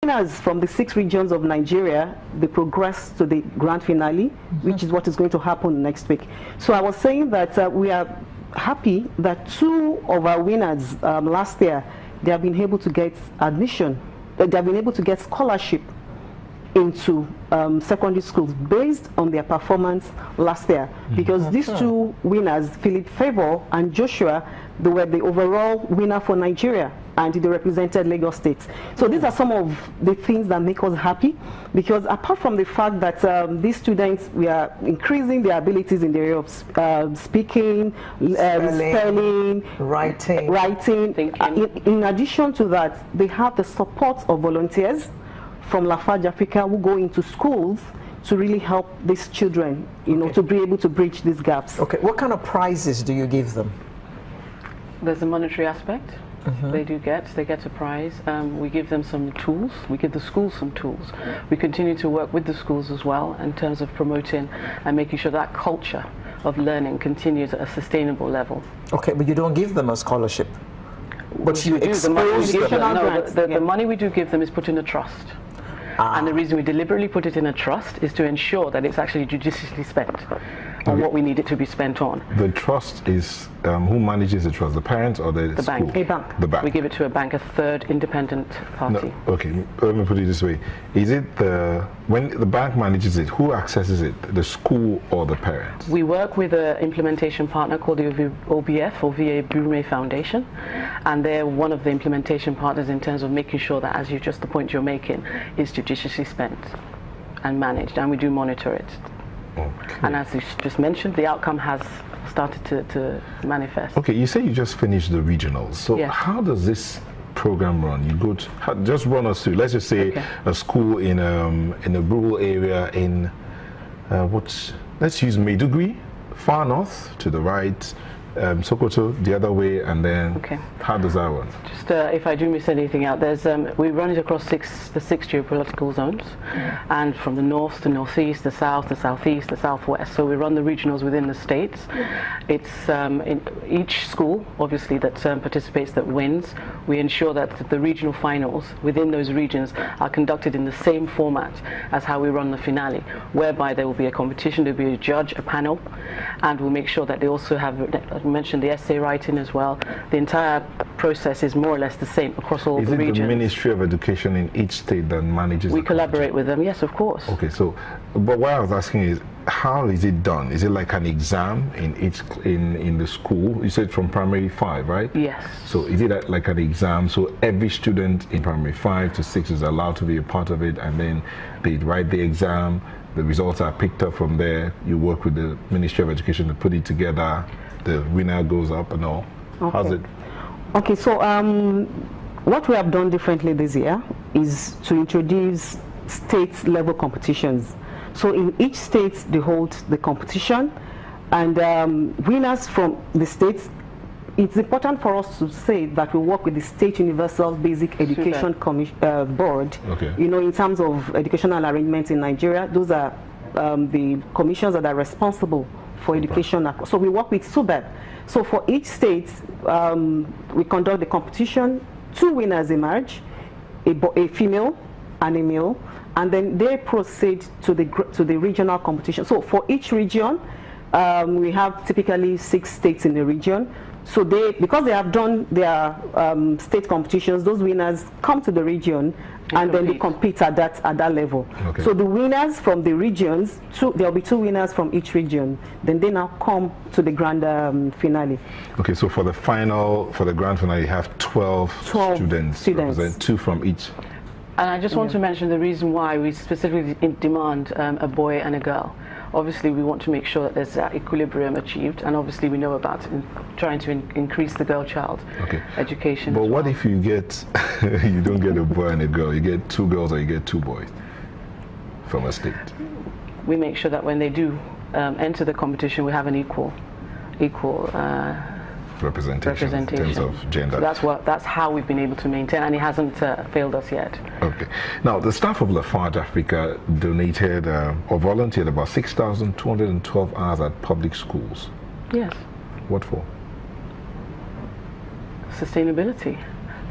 winners from the 6 regions of Nigeria, they progress to the grand finale, which is what is going to happen next week. So I was saying that we are happy that 2 of our winners last year, they have been able to get admission, they have been able to get scholarship into secondary schools based on their performance last year, because these 2 winners, Philip Favor and Joshua, they were the overall winner for Nigeria and they represented Lagos State. So these are some of the things that make us happy, because apart from the fact that these students, we are increasing their abilities in the area of speaking, spelling, writing. In addition to that, they have the support of volunteers from Lafarge Africa who go into schools to really help these children, you know, to be able to bridge these gaps. Okay, what kind of prizes do you give them? There's a monetary aspect. They get a prize. We give them some tools. We give the schools some tools. We continue to work with the schools as well in terms of promoting and making sure that culture of learning continues at a sustainable level. Okay, but you don't give them a scholarship. But you expose them. The money we do give them is put in a trust. And the reason we deliberately put it in a trust is to ensure that it's actually judiciously spent on what we need it to be spent on. The trust is, who manages the trust, the parents or the school? Bank. A bank. The bank. We give it to a bank, a third independent party. No, okay, let me put it this way. Is it when the bank manages it, who accesses it, the school or the parents? We work with an implementation partner called the OBF or VA Brume Foundation, and they're one of the implementation partners in terms of making sure that, as you just the point you're making, is judiciously spent and managed, and we do monitor it. Okay. And as you just mentioned, the outcome has started to manifest. Okay, you say you just finished the regionals. So yes. How does this program run? You go to, just run us through, let's just say a school in a rural area in, let's use Maiduguri, far north to the right, Sokoto the other way, and then how does that run? Just if I do miss anything out, there's we run it across the six geopolitical zones, and from the north to northeast, the south, the southeast, the southwest. So we run the regionals within the states. It's in each school, obviously, that participates, that wins. We ensure that the regional finals within those regions are conducted in the same format as how we run the finale, whereby there will be a competition, there will be a judge, a panel, and we'll make sure that they also have, I mentioned the essay writing as well. The entire process is more or less the same across all the regions. Is it the Ministry of Education in each state that manages? We collaborate with them, yes, of course. Okay, so, but what I was asking is, how is it done? Is it like an exam in each in the school? You said from primary 5, right? Yes. So is it like an exam? So every student in primary 5 to 6 is allowed to be a part of it, and then they write the exam. The results are picked up from there. You work with the Ministry of Education to put it together. The winner goes up and all. Okay. How's it? Okay, so what we have done differently this year is to introduce state level competitions. So in each state they hold the competition, and winners from the states, it's important for us to say that we work with the State Universal Basic Education Board. Okay. You know, in terms of educational arrangements in Nigeria, those are the commissions that are responsible for education. So we work with SUBEB. So for each state, we conduct the competition. 2 winners emerge, a female and a male, and then they proceed to the regional competition. So for each region, we have typically 6 states in the region. So because they have done their state competitions, those winners come to the region and then they compete at that level. Okay. So the winners from the regions, there will be 2 winners from each region. Then they now come to the grand finale. Okay, so for the grand finale, you have 12 students. Represent 2 from each. And I just want to mention the reason why we specifically demand a boy and a girl. Obviously, we want to make sure that there's that equilibrium achieved, and obviously we know about trying to increase the girl-child education. But what if you get, you don't get a boy and a girl, you get 2 girls or you get 2 boys from a state? We make sure that when they do enter the competition, we have an equal representation in terms of gender. So that's how we've been able to maintain, and it hasn't failed us yet. Okay. Now, the staff of Lafarge Africa donated or volunteered about 6,212 hours at public schools. Yes. What for? Sustainability.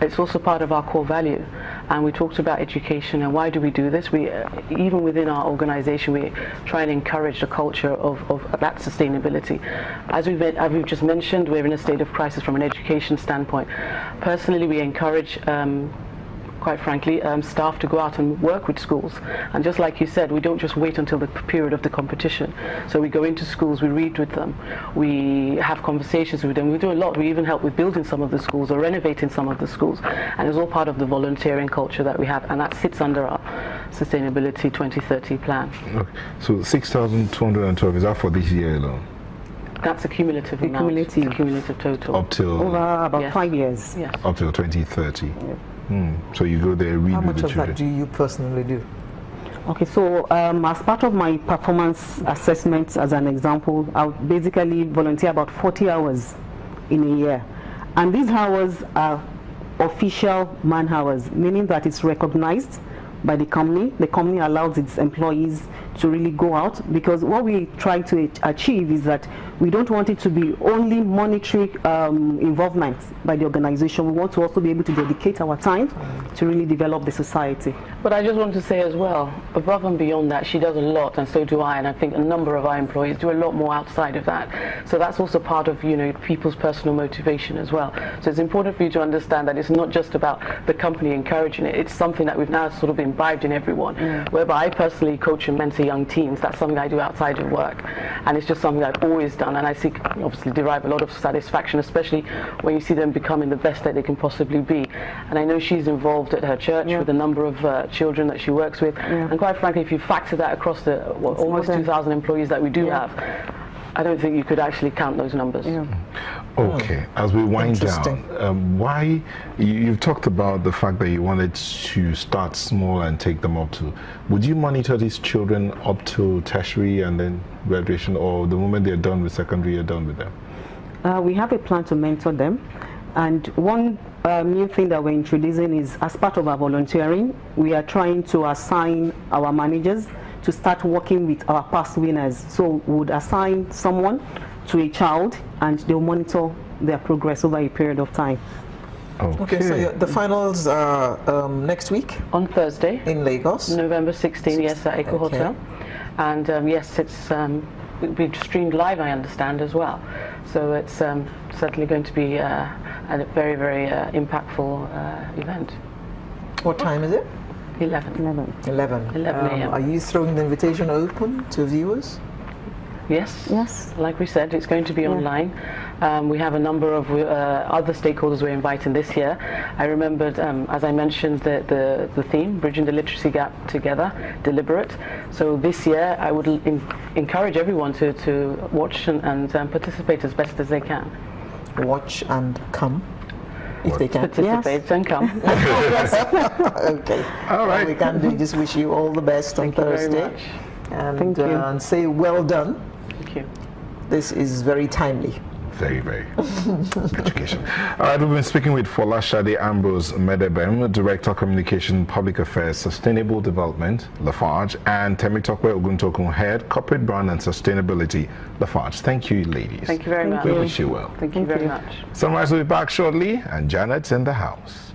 It's also part of our core value, and we talked about education and why do we do this. We even within our organization, we try and encourage the culture of that sustainability. As we've just mentioned, we're in a state of crisis from an education standpoint. Personally, we encourage quite frankly, staff to go out and work with schools. And just like you said, we don't just wait until the period of the competition. So we go into schools, we read with them, we have conversations with them, we do a lot. We even help with building some of the schools or renovating some of the schools. And it's all part of the volunteering culture that we have, and that sits under our Sustainability 2030 plan. Okay. So 6,212, is that for this year alone? That's a cumulative amount. Cumulative total. Up till? Over about Yes. 5 years. Yes. Up till 2030. So you go there, read How with much the of children. that do you personally do? Okay, so as part of my performance assessment, as an example, I basically volunteer about 40 hours in a year. And these hours are official man hours, meaning that it's recognized by the company. The company allows its employees to really go out, because what we try to achieve is that we don't want it to be only monetary involvement by the organization. We want to also be able to dedicate our time to really develop the society. But I just want to say as well, above and beyond that, she does a lot, and so do I, and I think a number of our employees do a lot more outside of that. So that's also part of, you know, people's personal motivation as well. So it's important for you to understand that it's not just about the company encouraging it, it's something that we've now sort of imbibed in everyone, whereby I personally coach and mentor young teens. That's something I do outside of work, and it's just something I've always done, and I see, obviously derive a lot of satisfaction, especially when you see them becoming the best that they can possibly be. And I know she's involved at her church with a number of children that she works with, and quite frankly, if you factor that across the almost 2,000 employees that we do have, I don't think you could actually count those numbers. Okay, as we wind down, why you've talked about the fact that you wanted to start small and take them up to, would you monitor these children up to tertiary and then graduation, or the moment they're done with secondary, you're done with them? We have a plan to mentor them, and one new thing that we're introducing is, as part of our volunteering, we are trying to assign our managers to start working with our past winners. So we would assign someone to a child and they'll monitor their progress over a period of time. Okay, so the finals are next week? On Thursday. In Lagos? November 16, yes, at Eco Hotel. And yes, it's will be streamed live, I understand, as well. So it's certainly going to be a very, very impactful event. What time is it? 11 a.m. Are you throwing the invitation open to viewers? Yes. Like we said, it's going to be online. We have a number of other stakeholders we're inviting this year. I remembered, as I mentioned, the theme, Bridging the Literacy Gap Together, Deliberate. So this year, I would encourage everyone to watch and participate as best as they can. Watch and come. If they can participate and come. Okay. All right. All we can do is just wish you all the best on Thursday. Thank you. And say well done. Thank you. This is very timely. Very, very education. All right, we've been speaking with Folashade Ambrose Medebem, Director Communication, Public Affairs, Sustainable Development, Lafarge, and Temitokwe Oguntokun, Head, Corporate Brand and Sustainability, Lafarge. Thank you, ladies. Thank you very much. We wish you well. Thank you very much. Sunrise will be back shortly, and Janet's in the house.